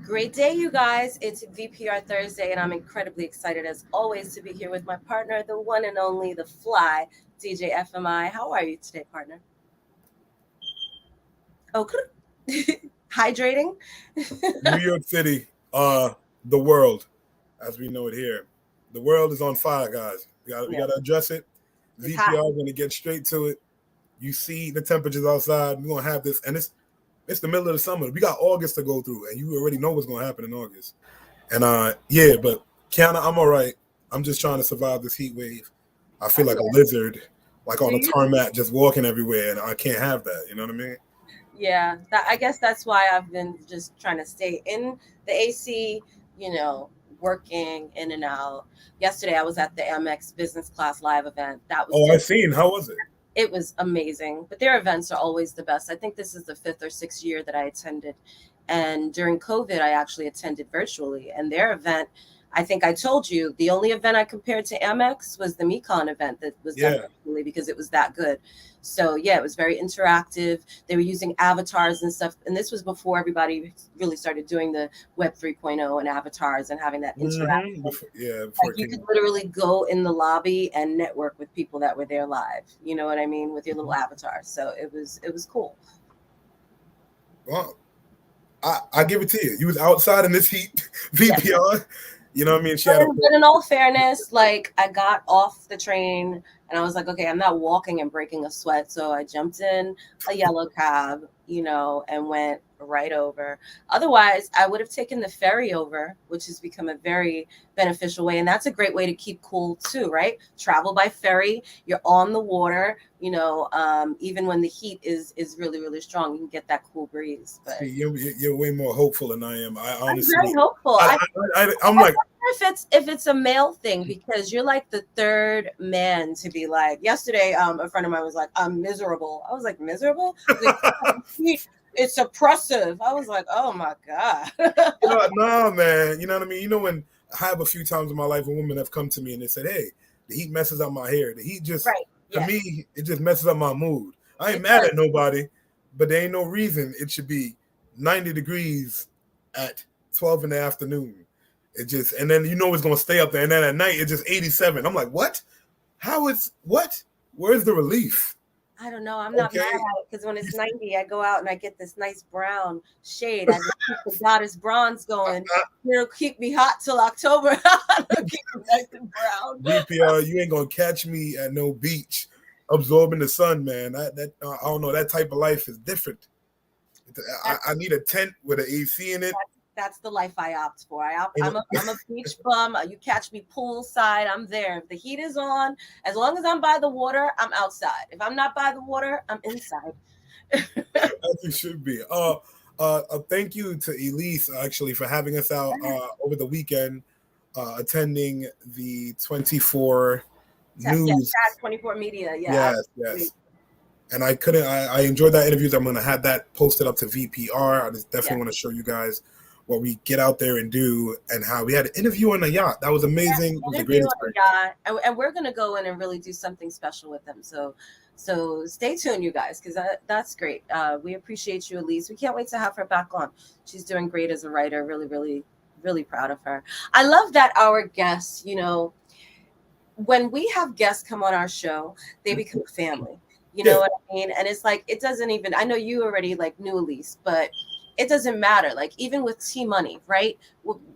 Great day, you guys. It's VPR Thursday, and I'm incredibly excited, as always, to be here with my partner, the one and only, the fly, DJFMI. How are you today, partner? Oh, hydrating? New York City, the world, as we know it here. The world is on fire, guys. We Yeah, gotta address it. it's hot. VPR is gonna get straight to it. You see the temperatures outside. We're gonna have this, and it's the middle of the summer. We got August to go through, and you already know what's gonna happen in August. And yeah, but Kiana, I'm all right. I'm just trying to survive this heat wave. I feel like a lizard, like Do on a you? tarmac, just walking everywhere, and I can't have that. You know what I mean? Yeah, I guess that's why I've been just trying to stay in the AC, you know, working in and out. Yesterday, I was at the MX Business Class Live event. That was Oh, I dope. seen. How was it? It was amazing. But their events are always the best. I think this is the fifth or sixth year that I attended. And during COVID, I actually attended virtually. And their event, I think I told you, the only event I compared to Amex was the Mekon event that was done Yeah. virtually because it was that good. So yeah, it was very interactive. They were using avatars and stuff. And this was before everybody really started doing the Web 3.0 and avatars and having that interaction. Yeah, before Like it you came. could literally go in the lobby and network with people that were there live. You know what I mean? With your little avatar. So it was cool. Well, I give it to you. You was outside in this heat, Yeah. VPR. You know what I mean? She But had a. in all fairness, like I got off the train and I was like, okay, I'm not walking and breaking a sweat. So I jumped in a yellow cab, and went right over. Otherwise, I would have taken the ferry over, which has become a very beneficial way. And that's a great way to keep cool too, right? Travel by ferry, you're on the water, even when the heat is really, really strong, you can get that cool breeze. But See, you're way more hopeful than I am. I I'm very honestly, hopeful. I'm like, If it's a male thing because you're like the third man to be like yesterday a friend of mine was like I'm miserable. I was like miserable. It's oppressive. I was like, oh my god. nah, man. You know what I mean? You know when I have a few times in my life when women have come to me and they said, "Hey, the heat messes up my hair. The heat just Right, to yeah, me it just messes up my mood. I ain't it mad does. at nobody, but there ain't no reason it should be 90 degrees at 12 in the afternoon. It just and then you know it's gonna stay up there, and then at night it's just 87. I'm like, what? How is what? Where's the relief? I don't know. I'm not mad Okay. at it because when it's 90, I go out and I get this nice brown shade. I just keep the goddess bronze going. It'll keep me hot till October. It'll keep me nice and brown. VPR, you ain't gonna catch me at no beach absorbing the sun, man. I don't know. That type of life is different. I need a tent with an AC in it. That's the life I opt for. And I'm a beach bum. You catch me poolside, I'm there. If the heat is on, as long as I'm by the water, I'm outside. If I'm not by the water, I'm inside. as it should be. Thank you to Elise actually for having us out over the weekend, attending the 24 Yeah, news. Tag 24 Media. Yeah, Yes, yes. And I couldn't. I enjoyed that interview. I'm going to have that posted up to VPR. I just yeah. definitely want to show you guys what we get out there and do, and how we had an interview on the yacht. That was amazing. It was a great Interview on the experience. yacht, and we're gonna go in and really do something special with them. So stay tuned, you guys, because that's great. We appreciate you, Elise. We can't wait to have her back on. She's doing great as a writer. Really, really, really proud of her. I love that our guests, when we have guests come on our show, they become family. You Yeah, know what I mean? And it's like it doesn't even. I know you already like knew Elise, but it doesn't matter. Like even with T Money, right?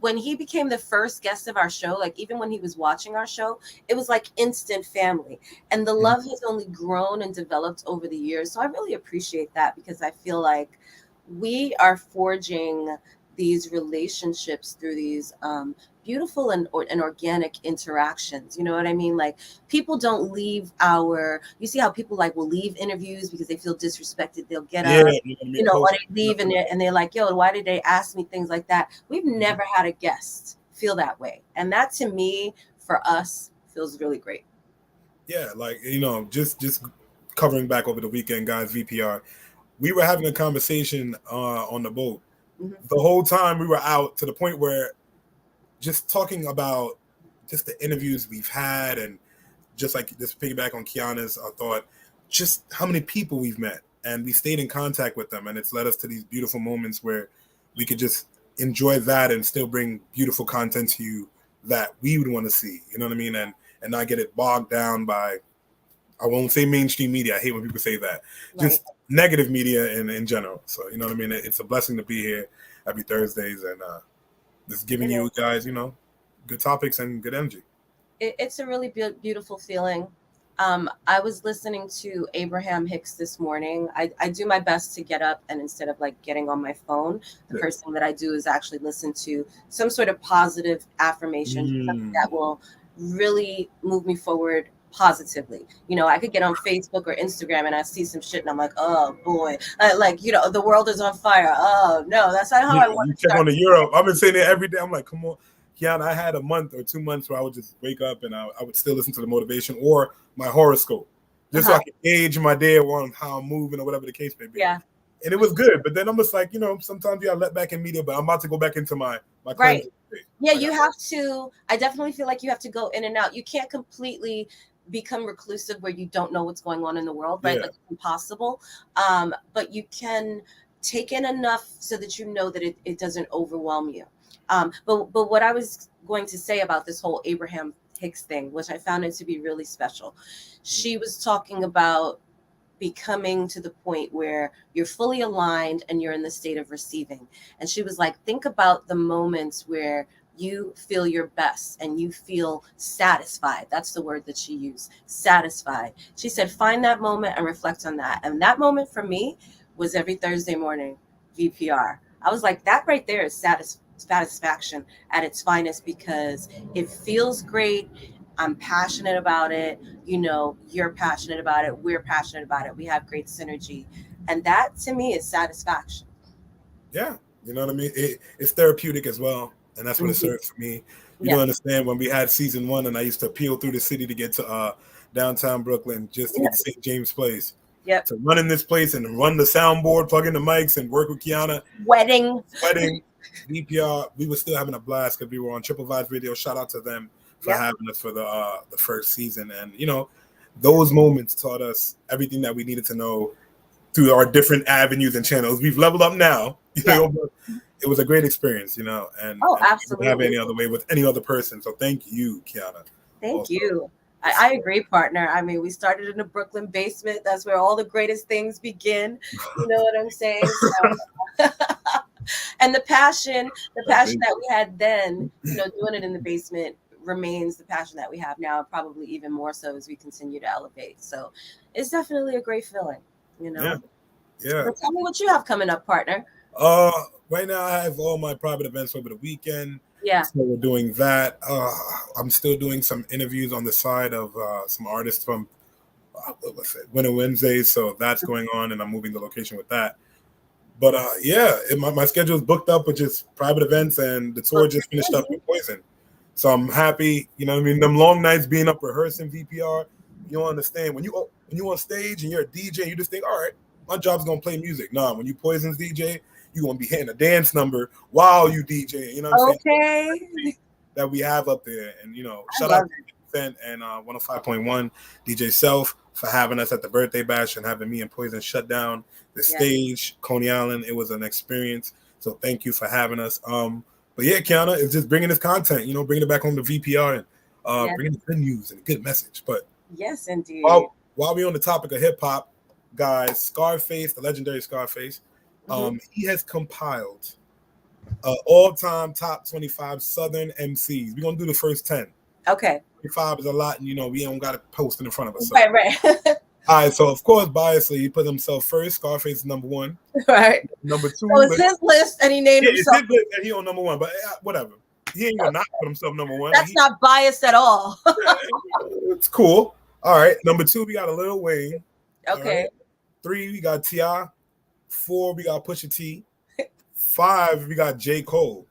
When he became the first guest of our show, like even when he was watching our show, it was like instant family, and the love has only grown and developed over the years. So I really appreciate that because I feel like we are forging these relationships through these beautiful and organic interactions. You know what I mean? Like people don't leave you see how people like will leave interviews because they feel disrespected. They'll get yeah. up, You know what I mean? or Post. they leave and they're like, yo, why did they ask me things like that? We've never had a guest feel that way. And that to me, for us, feels really great. Yeah, like just covering back over the weekend, guys. VPR. We were having a conversation on the boat Mhm. the whole time we were out, to the point where just talking about just the interviews we've had, and just like this piggyback on Kiana's thought, just how many people we've met and we stayed in contact with them, and it's led us to these beautiful moments where we could just enjoy that and still bring beautiful content to you that we would want to see. You know what I mean? And not get it bogged down by, I won't say mainstream media. I hate when people say that. Right. Just negative media in general. So, you know what I mean? It's a blessing to be here every Thursdays and just giving you guys, you know, good topics and good energy. It's a really beautiful feeling. I was listening to Abraham Hicks this morning. I do my best to get up and instead of like getting on my phone, the first thing that I do is actually listen to some sort of positive affirmation something that will really move me forward positively. You know, I could get on Facebook or Instagram and I see some shit and I'm like, oh boy, like, you know, the world is on fire. Oh no, that's not how I want to check on the Europe. I've been saying it every day. I'm like, come on. Kiana, I had a month or 2 months where I would just wake up and I would still listen to the motivation or my horoscope just so I could gauge my day on how I'm moving or whatever the case may be. Yeah. And it was good. But then I'm just like, you know, sometimes you got to let back in media, but I'm about to go back into my right. Yeah, you have to. I definitely feel like you have to go in and out. You can't completely become reclusive where you don't know what's going on in the world, right? Like it's impossible. But you can take in enough so that you know that it doesn't overwhelm you. But what I was going to say about this whole Abraham Hicks thing, which I found it to be really special. She was talking about becoming to the point where you're fully aligned and you're in the state of receiving. And she was like, think about the moments where you feel your best and you feel satisfied. That's the word that she used, satisfied. She said, find that moment and reflect on that. And that moment for me was every Thursday morning, VPR. I was like, that right there is satisfaction at its finest because it feels great. I'm passionate about it. You know, you're passionate about it. We're passionate about it. We have great synergy. And that to me is satisfaction. Yeah. You know what I mean? It's therapeutic as well. And that's what it serves for me. You don't understand when we had season 1 and I used to peel through the city to get to downtown Brooklyn just to get to St. James Place. Yep. To run in this place and run the soundboard, plug in the mics and work with Kiana. Wedding. VPR. We were still having a blast because we were on Triple Vibes Radio. Shout out to them for having us for the first season. And, you know, those moments taught us everything that we needed to know through our different avenues and channels. We've leveled up now. You know, it was a great experience, you know, and absolutely. Have any other way with any other person. So thank you, Kiana. Thank you. I agree, partner. I mean, we started in the Brooklyn basement. That's where all the greatest things begin. You know what I'm saying? So, and the passion that we had then, you know, doing it in the basement remains the passion that we have now, probably even more so as we continue to elevate. So it's definitely a great feeling, you know? Yeah. But tell me what you have coming up, partner. Right now I have all my private events over the weekend. Yeah. So we're doing that. I'm still doing some interviews on the side of some artists from Winter Wednesdays. So that's going on and I'm moving the location with that. But my schedule is booked up with just private events and the tour just finished up with Poison. So I'm happy, you know what I mean? Them long nights being up rehearsing VPR, you don't understand. When you on stage and you're a DJ, you just think, all right, my job's gonna play music. Nah, when you Poison's DJ, you're gonna be hitting a dance number while you DJ. You know what I'm saying? That we have up there. And you know, shout out to Cent and 105.1 DJ Self for having us at the birthday bash and having me and Poison shut down the stage, Coney Island. It was an experience. So thank you for having us. But yeah, Kiana, it's just bringing this content, you know, bringing it back home to VPR and bringing the good news and a good message. But yes, indeed. While we're on the topic of hip hop, guys, Scarface, the legendary Scarface, he has compiled all-time top 25 Southern MCs. We're gonna do the first 10. Okay. 25 is a lot, and you know we don't got to post it in front of us. So. Right. All right, so of course, biasly, he put himself first. Scarface is number 1. Right. Number 2. So it's his list, and he named himself. It's his list, and he on number 1. But whatever, he ain't gonna not put himself number 1. That's not biased at all. It's cool. All right, number 2, we got a Lil Wayne. Okay. Right. 3, we got T.I. 4, we got Pusha T. 5, we got J. Cole.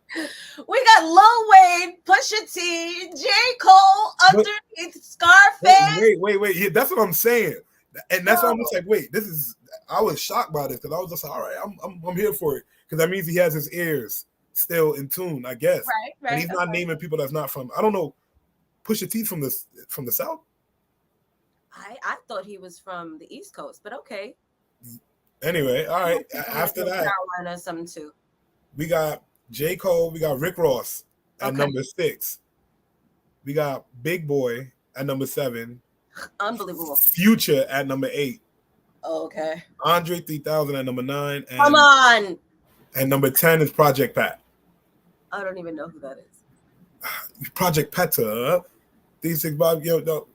We got Lil Wayne, Pusha T, J. Cole underneath Scarface. Wait. Yeah, that's what I'm saying. And that's why I'm just like, wait, I was shocked by this because I was just like, all right, I'm here for it. Because that means he has his ears still in tune, I guess. Right. And he's not naming people that's not from, I don't know, Pusha T from the South? I thought he was from the East Coast, but okay. Anyway, all right. After that, Carolina, something too. we got J. Cole. We got Rick Ross at Okay. number 6. We got Big Boy at number 7. Unbelievable. Future at number 8. Okay. Andre 3000 at number 9. And, Come on. And number 10 is Project Pat. I don't even know who that is. Project Peta. These 6 Bob. No.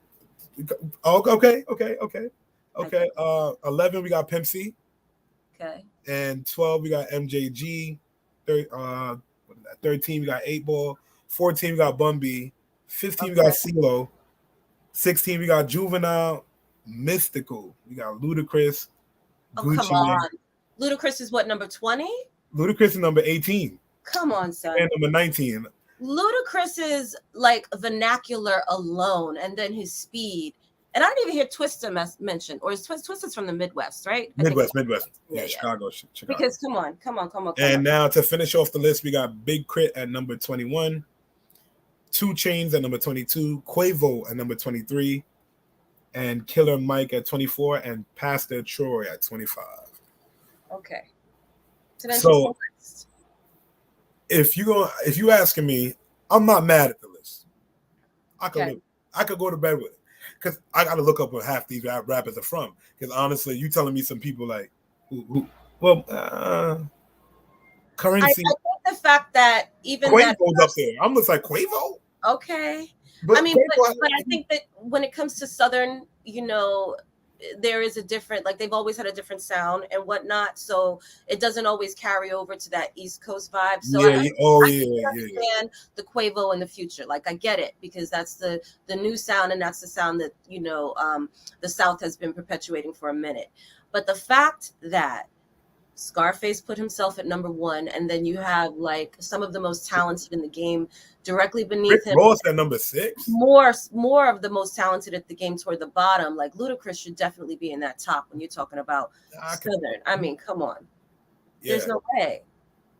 Okay. 11 we got Pimp C. Okay. And 12 we got MJG. 13 we got 8 Ball. 14 we got Bun B. 15 we got CeeLo. 16 we got Juvenile. Mystical. We got Ludacris. Gucci come on. Ludacris is what, number 20? Ludacris is number 18. Come on, son. And number 19. Ludacris is like vernacular alone, and then his speed. And I didn't even hear Twista mentioned, or is Twista's from the Midwest, right? Midwest. Yeah, Chicago. Because come on. And now to finish off the list, we got Big Crit at number 21, 2 Chainz at number 22, Quavo at number 23, and Killer Mike at 24, and Pastor Troy at 25. Okay. So if you asking me, I'm not mad at the list. I could go to bed with it. Because I got to look up where half these rappers are from. Because honestly, you telling me some people like, Currency. I think the fact that even Quavo's up there. I'm just like, Quavo? Okay. But I mean, but I think that when it comes to Southern, there is a different, like they've always had a different sound and whatnot. So it doesn't always carry over to that East Coast vibe. So I understand the Quavo in the future. Like I get it because that's the new sound and that's the sound that, the South has been perpetuating for a minute. But the fact that Scarface put himself at number 1, and then you have like some of the most talented in the game directly beneath him. Ross at number 6. More of the most talented at the game toward the bottom. Like Ludacris should definitely be in that top when you're talking about Southern. I mean, come on. Yeah. There's no way.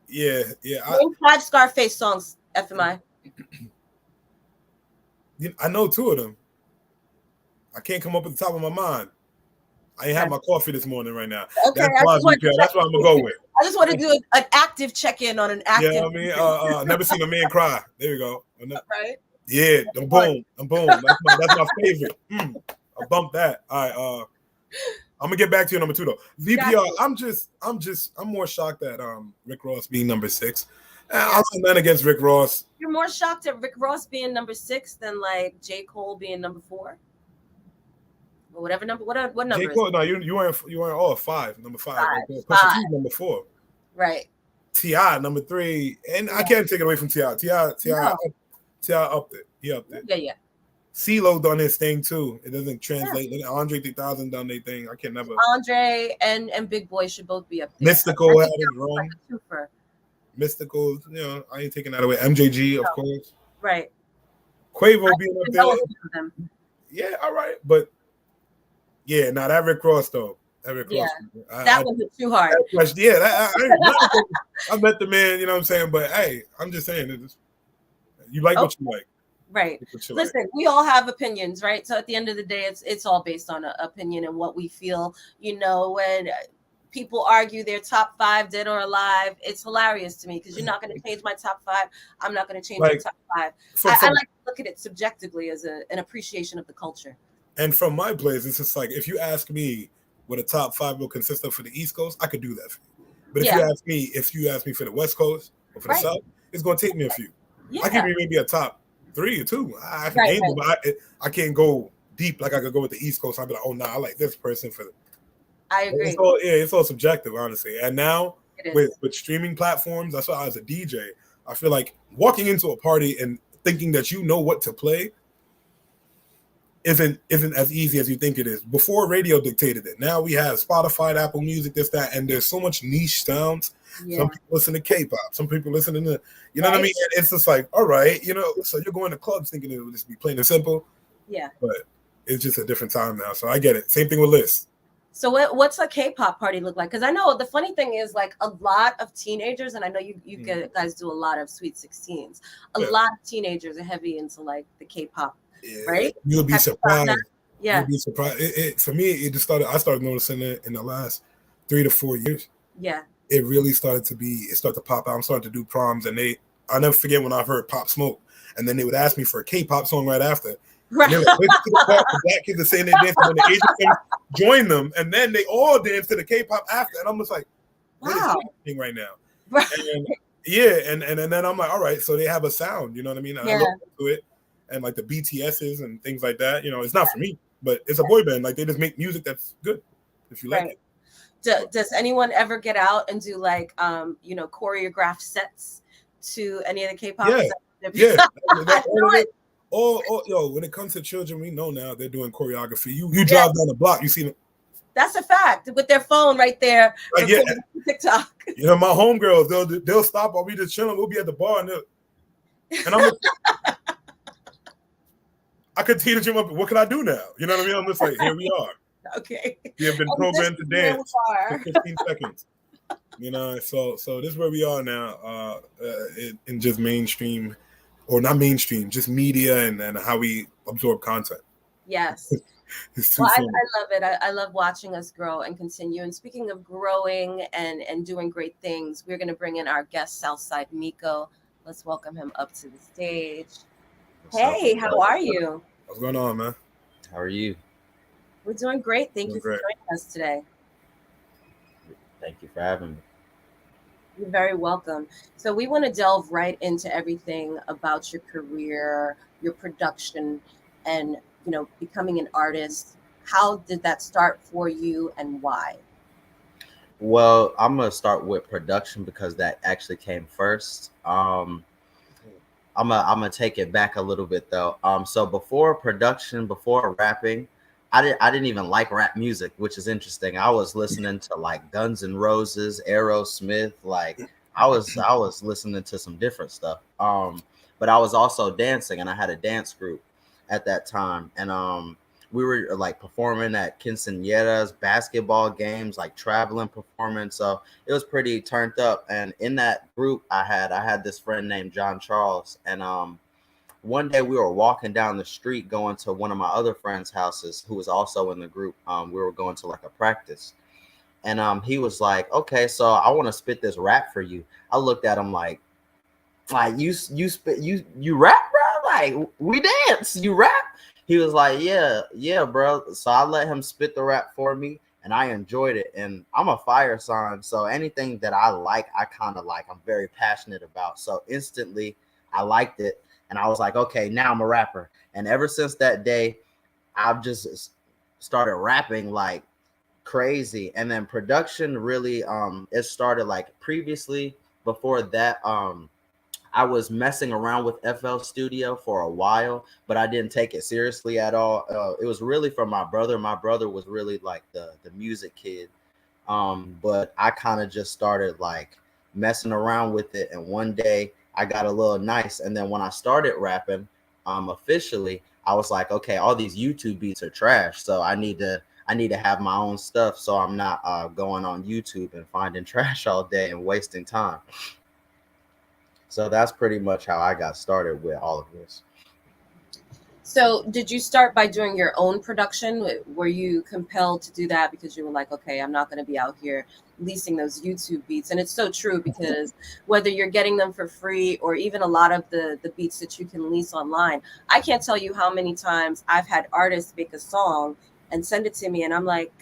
Yeah. Name 5 Scarface songs, FMI. I know 2 of them. I can't come up at the top of my mind. I ain't had my coffee this morning right now. Okay, that's what I'm gonna go with. I just want to do an active check-in on an active. Yeah, I mean, never seen a man cry. There you go. Right. Yeah, I'm boom. That's my favorite. I bumped that. All right. I'm gonna get back to you number 2 though. VPR. I'm more shocked at Rick Ross being number 6. I'm not against Rick Ross. You're more shocked at Rick Ross being number 6 than like J. Cole being number 4. Or whatever number. What number? J. Cole, no, you weren't all 5. Number 5. Five. Number 4. Right. T.I. number 3, and I can't take it away from T.I. T.I. up there. He up there. Yeah. CeeLo done his thing too. It doesn't translate. Yeah. Andre 3000 done their thing. I can never. Andre and Big Boy should both be up there. Mystical had his run. Like Mystical, I ain't taking that away. MJG, of course. Right. Quavo being up there. Yeah, all right, but yeah, now that Rick Ross though. That Rick Ross. That wasn't too hard. I met the man. You know what I'm saying? But hey, I'm just saying, you like what you like. Right. Listen, we all have opinions, right? So at the end of the day, it's all based on an opinion and what we feel. When people argue their top 5 dead or alive, it's hilarious to me because you're not going to change my top 5. I'm not going to change your top 5. I like to look at it subjectively as an appreciation of the culture. And from my place, it's just like if you ask me what a top 5 will consist of for the East Coast, I could do that for you. But if you ask me for the West Coast or for the South, it's going to take me a few. I can be maybe a top 3 or 2. I can name them, but I can't go deep like I could go with the East Coast. I'd be like, oh, no, I like this person for. I agree. It's all subjective, honestly. And now with streaming platforms, that's why as a DJ, I feel like walking into a party and thinking that you know what to play isn't as easy as you think it is. Before radio dictated it. Now we have Spotify, Apple Music, this, that, and there's so much niche sounds. Yeah. Some people listen to K-pop. Some people listen to what I mean? It's just like, all right, so you're going to clubs thinking it would just be plain and simple. Yeah. But it's just a different time now. So I get it. Same thing with lists. So what's a K-pop party look like? Because I know the funny thing is like a lot of teenagers, and I know you guys do a lot of Sweet 16s. A lot of teenagers are heavy into like the K-pop. Yeah, right? You'll be surprised. Yeah. You'll be surprised. For me, I started noticing it in the last 3 to 4 years. Yeah. it really started to pop out. I'm starting to do proms, and I'll never forget when I heard Pop Smoke, and then they would ask me for a K-pop song right after. Right. And they would listen to the part the black kids are saying they're dancing, and the Asian kids join them, and then they all dance to the K-pop after. And I'm just like, what is happening right now? Right. And yeah, and then I'm like, all right, so they have a sound, you know what I mean? I look into it, and like the BTSs and things like that, you know, it's not for me, but it's a boy band. Like they just make music that's good if you like it. Does anyone ever get out and do like you know, choreographed sets to any of the K-pop? Yeah. Yo, when it comes to children, we know now they're doing choreography. You drive down the block, you see them. That's a fact. With their phone right there, like, TikTok. You know, my homegirls, they'll stop while we just chilling. We'll be at the bar, and I'm like, I could tee the gym up. What can I do now? You know what I mean? I'm just like, here we are. Okay. We have been programmed to dance for 15 seconds. You know, so this is where we are now, in just mainstream, or not mainstream, just media and how we absorb content. Yes. Well, I love it. I love watching us grow and continue. And speaking of growing and doing great things, we're going to bring in our guest, Southside Miko. Let's welcome him up to the stage. Hey, how are you? What's going on, man? How are you? We're doing great. Thank you for joining us today. Thank you for having me. You're very welcome. So we want to delve right into everything about your career, your production, and, you know, becoming an artist. How did that start for you and why? Well, I'm going to start with production because that actually came first. I'm gonna take it back a little bit though. So before production, before rapping, I didn't even like rap music, which is interesting. I was listening to like Guns N' Roses, Aerosmith, like I was listening to some different stuff. But I was also dancing, and I had a dance group at that time, and we were like performing at quinceañeras, basketball games, like traveling performance. So it was pretty turned up. And in that group, I had this friend named John Charles, and one day we were walking down the street going to one of my other friends' houses who was also in the group. We were going to like a practice, and he was like, "Okay, so I want to spit this rap for you." I looked at him like you rap, bro? Like we dance, you rap? He was like, yeah, bro. So I let him spit the rap for me, and I enjoyed it. And I'm a fire sign, so anything that I like, I kind of like. I'm very passionate about. So instantly, I liked it, and I was like, okay, now I'm a rapper. And ever since that day, I've just started rapping like crazy. And then production really, it started like previously. Before that, I was messing around with FL Studio for a while, but I didn't take it seriously at all. It was really from my brother. My brother was really like the music kid. But I kind of just started like messing around with it. And one day I got a little nice. And then when I started rapping officially, I was like, okay, all these YouTube beats are trash. So I need to have my own stuff. So I'm not going on YouTube and finding trash all day and wasting time. So that's pretty much how I got started with all of this. So did you start by doing your own production? Were you compelled to do that because you were like, okay, I'm not going to be out here leasing those YouTube beats? And it's so true, because whether you're getting them for free or even a lot of the beats that you can lease online, I can't tell you how many times I've had artists make a song and send it to me, and I'm like,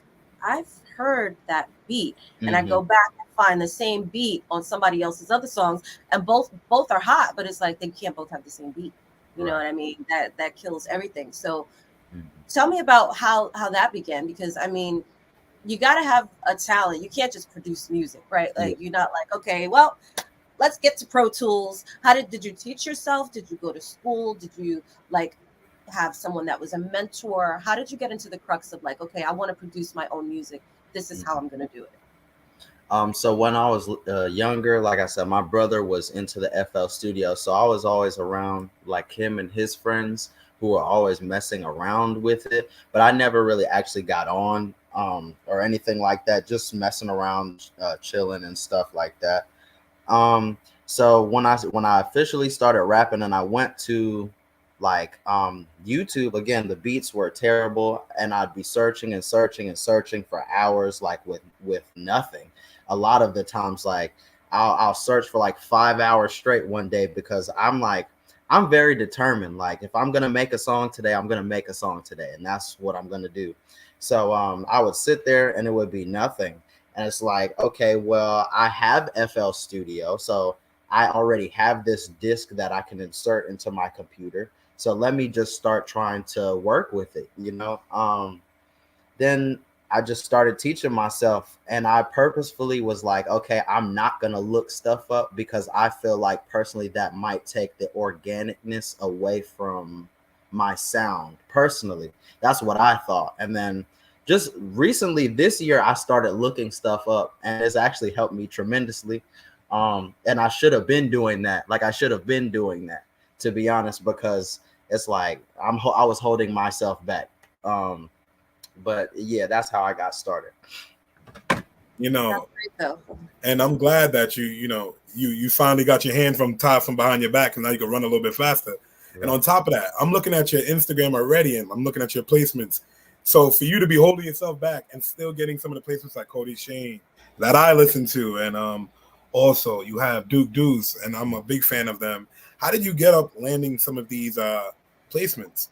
I've heard that beat. And I go back and find the same beat on somebody else's other songs, and both are hot, but it's like they can't both have the same beat. You know what I mean? That kills everything. So tell me about how that began, because I mean, you got to have a talent. You can't just produce music, right? Like you're not like, okay, well, let's get to Pro Tools. How did you teach yourself? Did you go to school? Did you like have someone that was a mentor? How did you get into the crux of like, okay, I want to produce my own music. This is how I'm going to do it. So when I was younger, like I said, my brother was into the FL Studio. So I was always around like him and his friends who were always messing around with it. But I never really actually got on or anything like that, just messing around, chilling and stuff like that. So when I officially started rapping and I went to like YouTube, again, the beats were terrible, and I'd be searching and searching and searching for hours, like with nothing. a lot of the times, like I'll search for like 5 hours straight one day because I'm very determined. Like if I'm gonna make a song today, I'm gonna make a song today, and that's what I'm gonna do. So I would sit there and it would be nothing. And it's like, okay, well, I have FL Studio, so I already have this disc that I can insert into my computer. So let me just start trying to work with it, you know? Then I just started teaching myself, and I purposefully was like, okay, I'm not going to look stuff up because I feel like personally that might take the organicness away from my sound personally. That's what I thought. And then just recently this year, I started looking stuff up, and it's actually helped me tremendously. And I should have been doing that. Like I should have been doing that, to be honest, because it's like I was holding myself back. But yeah, that's how I got started. You know, That's great, though. and I'm glad that you finally got your hand tied from behind your back, and now you can run a little bit faster. Right. And on top of that, I'm looking at your Instagram already, and I'm looking at your placements. So for you to be holding yourself back and still getting some of the placements like Cody Shane that I listen to, and also you have Duke Deuce, and I'm a big fan of them. How did you get up landing some of these placements?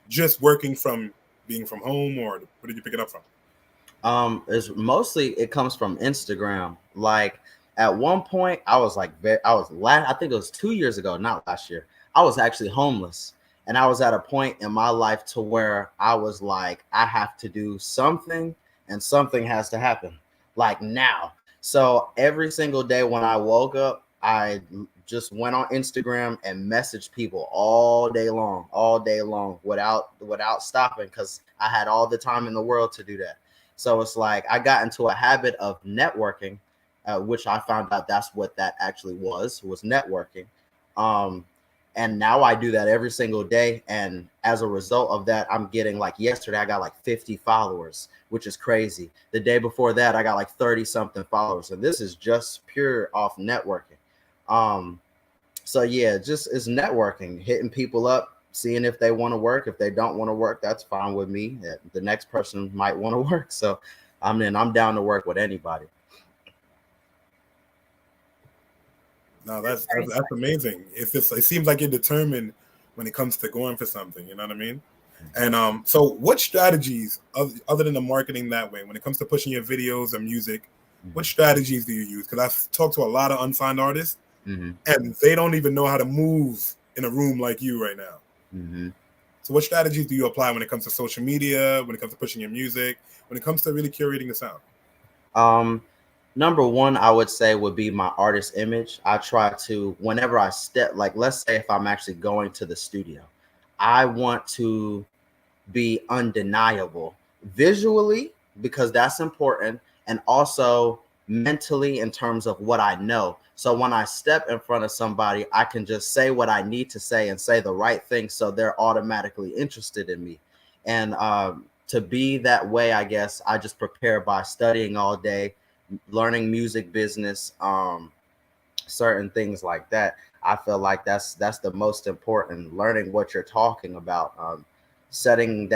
Just working from being from home, or where did you pick it up from? It's mostly it comes from Instagram. Like at one point, I think it was 2 years ago, not last year. I was actually homeless, and I was at a point in my life to where I was like, I have to do something, and something has to happen, like now. So every single day when I woke up, I just went on Instagram and messaged people all day long without stopping, because I had all the time in the world to do that. So it's like I got into a habit of networking, which I found out that's what that actually was networking. And now I do that every single day. And as a result of that, I'm getting, like yesterday, I got like 50 followers, which is crazy. The day before that, I got like 30 something followers. And this is just pure off networking. So yeah, just is networking, hitting people up, seeing if they want to work. If they don't want to work, that's fine with me. The next person might want to work. So I'm down to work with anybody. No, that's amazing. It seems like you're determined when it comes to going for something. You know what I mean? And so what strategies other than the marketing that way, when it comes to pushing your videos and music, what strategies do you use? Because I've talked to a lot of unsigned artists, and they don't even know how to move in a room like you right now. So what strategies do you apply when it comes to social media, when it comes to pushing your music, when it comes to really curating the sound? Number one, I would say would be my artist image. I try to, whenever I step, like let's say if I'm actually going to the studio, I want to be undeniable visually, because that's important, and also mentally in terms of what I know. So when I step in front of somebody, I can just say what I need to say and say the right thing, so they're automatically interested in me. And to be that way, I guess I just prepare by studying all day, learning music business, certain things like that. I feel like that's the most important, learning what you're talking about, setting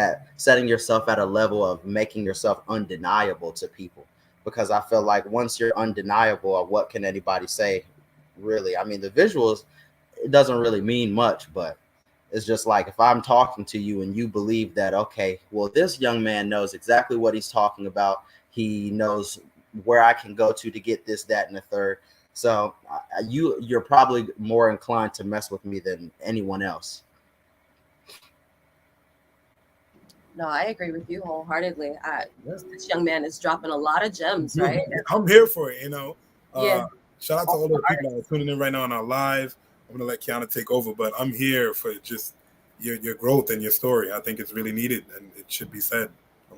yourself at a level of making yourself undeniable to people. Because I feel like once you're undeniable, what can anybody say, really? I mean, the visuals, it doesn't really mean much, but it's just like if I'm talking to you and you believe that, okay, well, this young man knows exactly what he's talking about. He knows where I can go to get this, that, and the third. So you're probably more inclined to mess with me than anyone else. No, I agree with you wholeheartedly. This young man is dropping a lot of gems, right? I'm here for it, Yeah. Shout out to all the people that are tuning in right now on our live. I'm gonna let Qiana take over, but I'm here for just your growth and your story. I think it's really needed, and it should be said.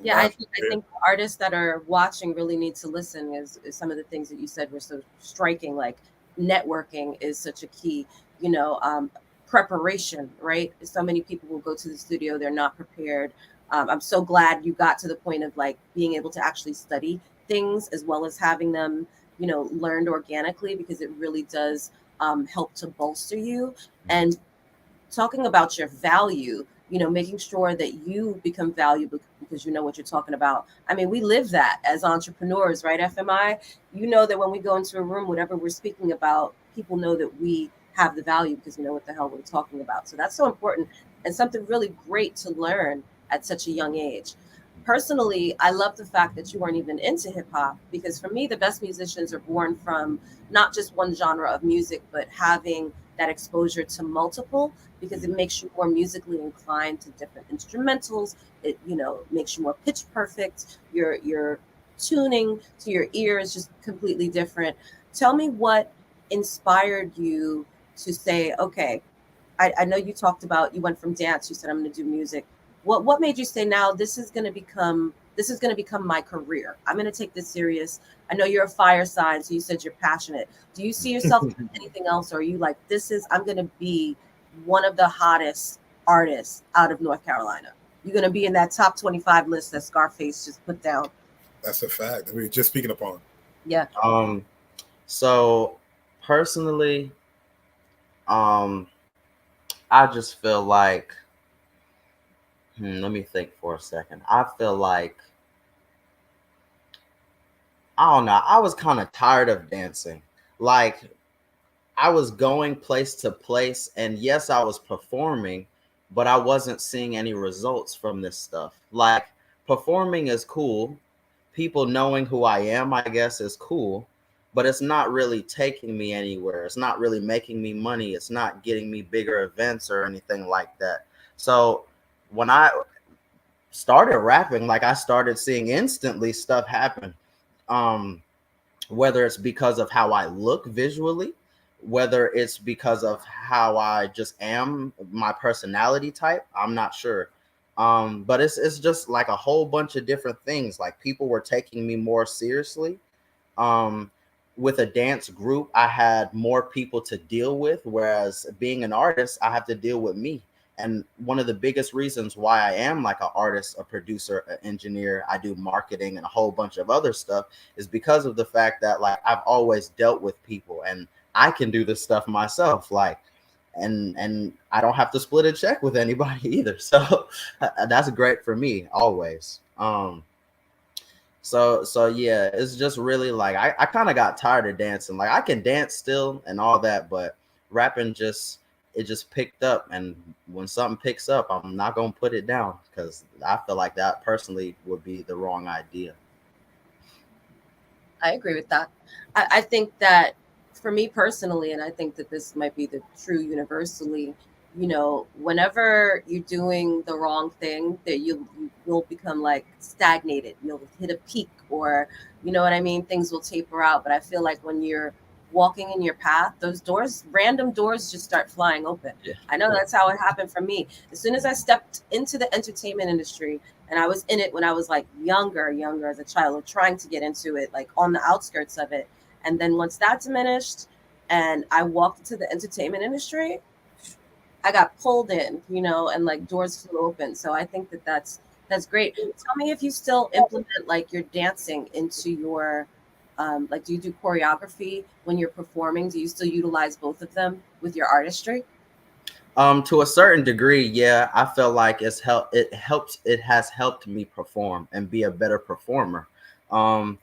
I think artists that are watching really need to listen. Is some of the things that you said were so striking. Like networking is such a key. Preparation, right? So many people will go to the studio, they're not prepared. I'm so glad you got to the point of like being able to actually study things as well as having them, learned organically, because it really does help to bolster you. And talking about your value, making sure that you become valuable because you know what you're talking about. I mean, we live that as entrepreneurs, right, FMI? You know that when we go into a room, whatever we're speaking about, people know that we have the value because we know what the hell we're talking about. So that's so important and something really great to learn at such a young age. Personally, I love the fact that you weren't even into hip hop because for me, the best musicians are born from not just one genre of music, but having that exposure to multiple because it makes you more musically inclined to different instrumentals. It makes you more pitch perfect. Your tuning to your ear is just completely different. Tell me what inspired you to say, okay, I know you talked about you went from dance, you said I'm going to do music. What made you say now this is going to become my career? I'm going to take this serious. I know you're a fire sign, so you said you're passionate. Do you see yourself doing anything else, or are you like I'm going to be one of the hottest artists out of North Carolina? You're going to be in that top 25 list that Scarface just put down. That's a fact. I mean, just speaking upon. Yeah. So personally, I just feel like, let me think for a second. I feel like, I don't know. I was kind of tired of dancing. Like, I was going place to place, and yes, I was performing, but I wasn't seeing any results from this stuff. Like, performing is cool. People knowing who I am, I guess, is cool, but it's not really taking me anywhere. It's not really making me money. It's not getting me bigger events or anything like that. So when I started rapping, like, I started seeing instantly stuff happen. Um, whether it's because of how I look visually, whether it's because of how I just am, my personality type, I'm not sure. But it's just like a whole bunch of different things. Like, people were taking me more seriously. Um, with a dance group, I had more people to deal with, whereas being an artist, I have to deal with me. And one of the biggest reasons why I am like an artist, a producer, an engineer, I do marketing and a whole bunch of other stuff is because of the fact that, like, I've always dealt with people and I can do this stuff myself. Like, and I don't have to split a check with anybody either. So that's great for me always. So yeah, it's just really like I kind of got tired of dancing. Like, I can dance still and all that, but rapping just picked up. And when something picks up, I'm not gonna put it down because I feel like that personally would be the wrong idea. I agree with that. I think that for me personally, and I think that this might be the true universally, whenever you're doing the wrong thing, that you will become like stagnated. You'll hit a peak, or you know what I mean. Things will taper out. But I feel like when you're walking in your path, those doors, random doors, just start flying open. Yeah. I know that's how it happened for me. As soon as I stepped into the entertainment industry, and I was in it when I was like younger as a child, or trying to get into it, like on the outskirts of it. And then once that diminished and I walked into the entertainment industry, I got pulled in, and like doors flew open. So I think that that's great. Tell me if you still implement like your dancing into your like, do you do choreography when you're performing? Do you still utilize both of them with your artistry? To a certain degree, yeah, I feel like it has helped me perform and be a better performer. Um,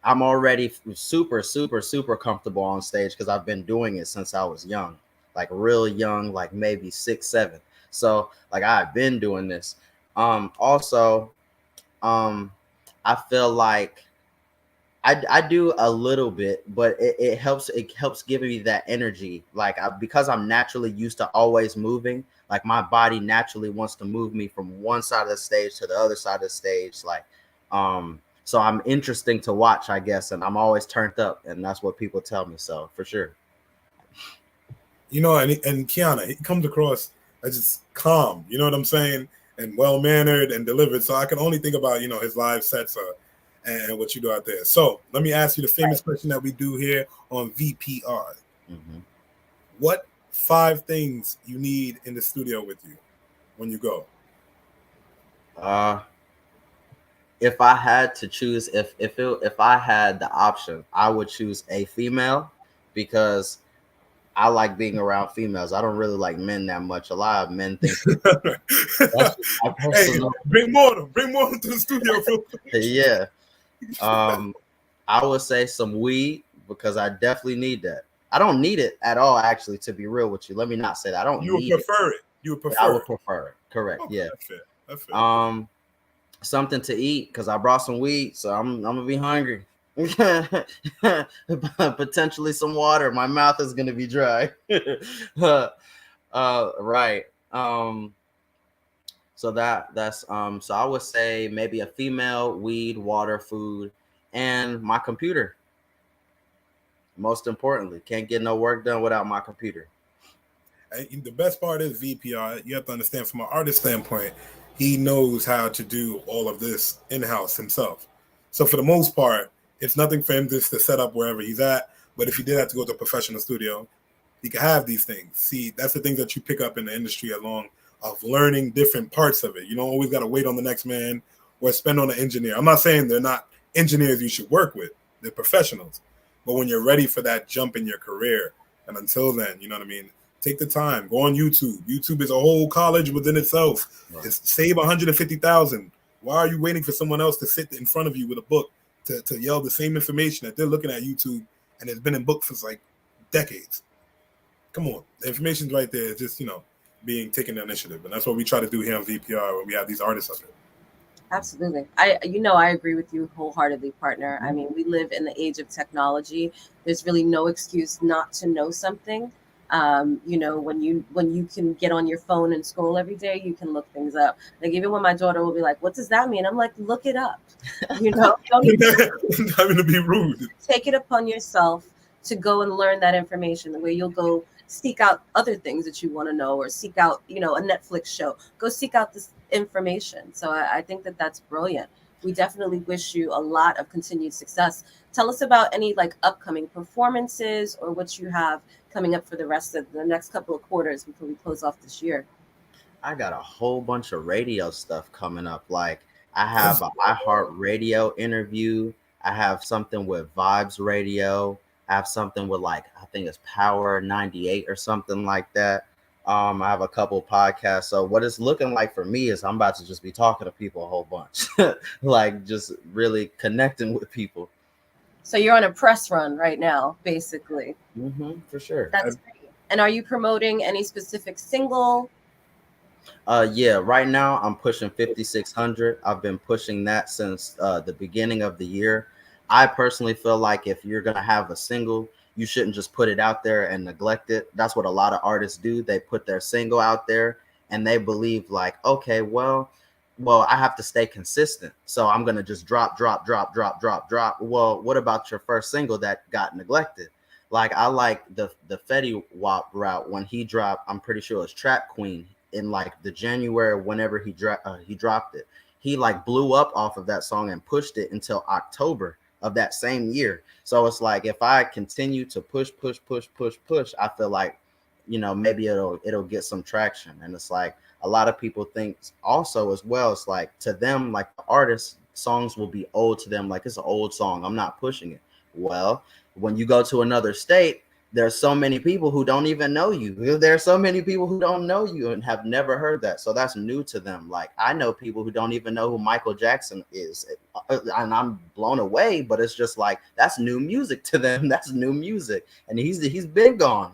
I'm already super, super, super comfortable on stage because I've been doing it since I was young, like real young, like maybe 6, 7. So like, I've been doing this. Also, um, I feel like I do a little bit, but it helps give me that energy. Like, because I'm naturally used to always moving, like my body naturally wants to move me from one side of the stage to the other side of the stage. Like, so I'm interesting to watch, I guess, and I'm always turned up, and that's what people tell me. So for sure. And Kiana, he comes across as just calm, you know what I'm saying, and well mannered and delivered. So I can only think about his live sets and what you do out there. So let me ask you the famous question that we do here on VPR. Mm-hmm. What 5 things you need in the studio with you when you go? If I had to choose, if I had the option, I would choose a female because I like being around females. I don't really like men that much. A lot of men think that's my Hey, personal. bring more of them. Bring more of them to the studio, bro. Yeah. I would say some weed because I definitely need that. I don't need it at all, actually, to be real with you. Let me not say that. I don't You would need it. prefer it. You would But I prefer would it. prefer it. Correct. Okay, Yeah. that's fair. That's fair. Something to eat because I brought some weed, so I'm gonna be hungry. Potentially some water. My mouth is gonna be dry. Right. So so I would say maybe a female, weed, water, food, and my computer. Most importantly, can't get no work done without my computer. And the best part is VPR. You have to understand from an artist standpoint, he knows how to do all of this in-house himself. So for the most part, it's nothing for him just to set up wherever he's at. But if he did have to go to a professional studio, he could have these things. See, that's the things that you pick up in the industry along of learning different parts of it. You don't always got to wait on the next man or spend on an engineer. I'm not saying they're not engineers you should work with. They're professionals. But when you're ready for that jump in your career, and until then, you know what I mean? Take the time. Go on YouTube. YouTube is a whole college within itself. Right. It's save 150,000. Why are you waiting for someone else to sit in front of you with a book to yell the same information that they're looking at YouTube and it's been in books for like decades? Come on, the information's right there. It's just being taken the initiative, and that's what we try to do here on VPR when we have these artists up there. Absolutely. I agree with you wholeheartedly, partner. I mean, we live in the age of technology. There's really no excuse not to know something. When you can get on your phone and scroll every day, you can look things up. Like even when my daughter will be like, "What does that mean?" I'm like, "Look it up." Don't even having to be rude. Take it upon yourself to go and learn that information. The way you'll go seek out other things that you want to know, or seek out, a Netflix show. Go seek out this information. So I think that that's brilliant. We definitely wish you a lot of continued success. Tell us about any like upcoming performances or what you have coming up for the rest of the next couple of quarters before we close off this year. I got a whole bunch of radio stuff coming up. Like I have an iHeartRadio interview. I have something with Vibes Radio. I have something with I think it's Power 98 or something like that. I have a couple podcasts. So what it's looking like for me is I'm about to just be talking to people a whole bunch, like just really connecting with people. So you're on a press run right now, basically. For sure. That's great. And are you promoting any specific single? Yeah, right now I'm pushing 5,600. I've been pushing that since the beginning of the year. I personally feel like if you're going to have a single, you shouldn't just put it out there and neglect it. That's what a lot of artists do. They put their single out there and they believe like, okay, well, I have to stay consistent. So I'm going to just drop. Well, what about your first single that got neglected? Like I like the Fetty Wap route when he dropped, I'm pretty sure it was Trap Queen in like the January, whenever he dropped it. He like blew up off of that song and pushed it until October of that same year. So it's like if I continue to push, I feel like, maybe it'll get some traction. And it's like a lot of people think also as well, it's like to them, like the artist, songs will be old to them, like it's an old song, I'm not pushing it. Well, when you go to another state, there's so many people who don't even know you. There's so many people who don't know you and have never heard that. So that's new to them. Like I know people who don't even know who Michael Jackson is, and I'm blown away, but it's just like, that's new music to them. That's new music. And he's been gone.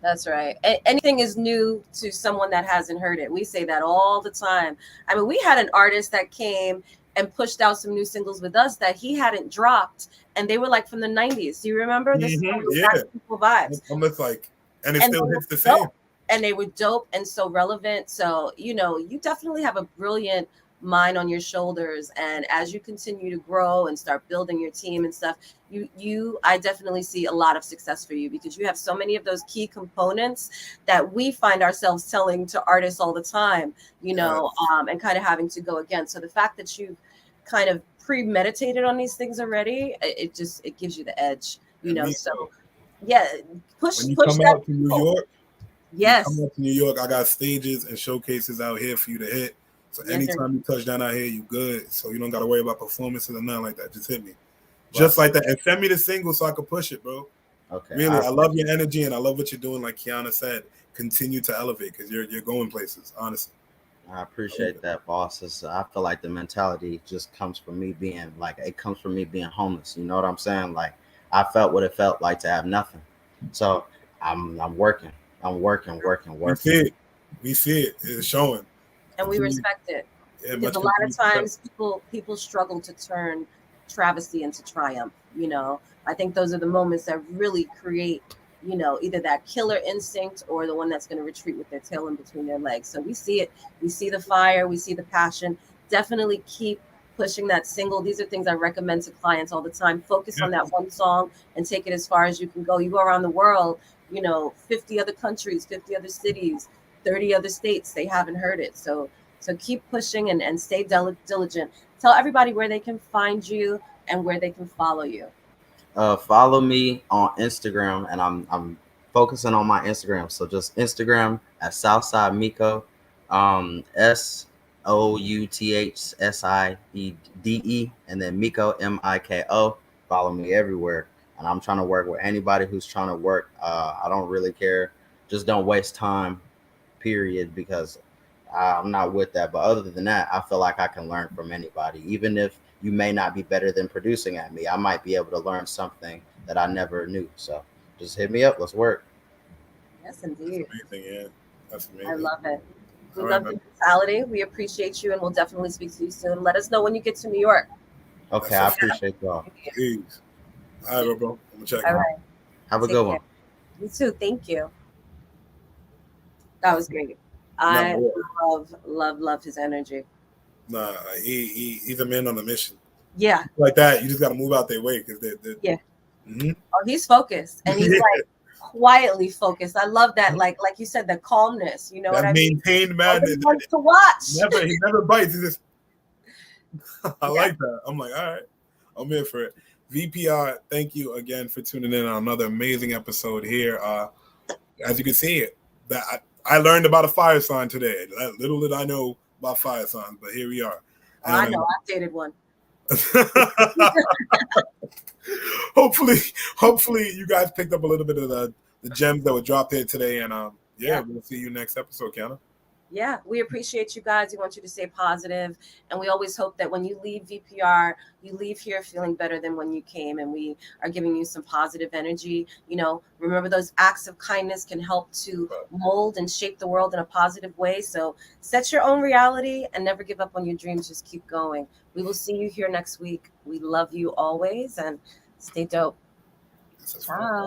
That's right. Anything is new to someone that hasn't heard it. We say that all the time. I mean, we had an artist that came and pushed out some new singles with us that he hadn't dropped, and they were like from the 90s. Do you remember this? Yeah. People vibes. Almost like, and it still hits the same. Dope. And they were dope and so relevant. So, you definitely have a brilliant mind on your shoulders. And as you continue to grow and start building your team and stuff, I definitely see a lot of success for you because you have so many of those key components that we find ourselves telling to artists all the time, and kind of having to go against. So the fact that you kind of premeditated on these things already, it gives you the edge, so yeah, push come out to New York. Yes, come out to New York, I got stages and showcases out here for you to hit. So anytime you touch down out here, you good. So you don't got to worry about performances or nothing like that. Just hit me. Just like that. And send me the single so I can push it, bro. Okay. Really, I love your energy and I love what you're doing. Like Qiana said, continue to elevate because you're going places. Honestly, I appreciate that, boss. I feel like the mentality just comes from me being like, it comes from me being homeless. You know what I'm saying? Like, I felt what it felt like to have nothing. So I'm working. I'm working, working, we working. see it. We see it. It's showing. And we Continue. respect it. Yeah, Because much a lot of continued success. times people struggle to turn travesty into triumph. I think those are the moments that really create, either that killer instinct or the one that's going to retreat with their tail in between their legs. So we see it. We see the fire. We see the passion. Definitely keep pushing that single. These are things I recommend to clients all the time. Focus on that one song and take it as far as you can go. You go around the world, 50 other countries, 50 other cities, 30 other states, they haven't heard it. So keep pushing and stay diligent. Tell everybody where they can find you and where they can follow you. Follow me on Instagram, and I'm focusing on my Instagram. So just Instagram at Southside Miko, SOUTHSIEDE, and then Miko MIKO. Follow me everywhere, and I'm trying to work with anybody who's trying to work. I don't really care. Just don't waste time, period, because I'm not with that. But other than that, I feel like I can learn from anybody, even if you may not be better than producing at me. I might be able to learn something that I never knew. So just hit me up. Let's work. Yes, indeed. That's amazing. Yeah, that's amazing. I love it. We All love right, your mentality. We appreciate you, and we'll definitely speak to you soon. Let us know when you get to New York. Okay, I appreciate y'all. Peace. All right, bro. I'm gonna check. All right. Have a Take good care. one. You too. Thank you. That was great. I love his energy. Nah, he's a man on a mission. Yeah. Like that, you just got to move out their way because they're Yeah. Mm-hmm. Oh, he's focused, and he's like quietly focused. I love that. Like you said, the calmness. You know that what I mean? maintained man. He wants to watch. He never bites. He just. I Yeah. like that. I'm like, all right, I'm here for it. VPR, thank you again for tuning in on another amazing episode here. As you can see, that I learned about a fire sign today. Little did I know about fire signs, but here we are. Oh, I know. I dated one. hopefully you guys picked up a little bit of the gems that were dropped here today, and we'll see you next episode, Qiana. Yeah, we appreciate you guys. We want you to stay positive, and we always hope that when you leave VPR, you leave here feeling better than when you came, and we are giving you some positive energy. Remember those acts of kindness can help to mold and shape the world in a positive way. So set your own reality and never give up on your dreams. Just keep going. We will see you here next week. We love you always, and stay dope. Ciao.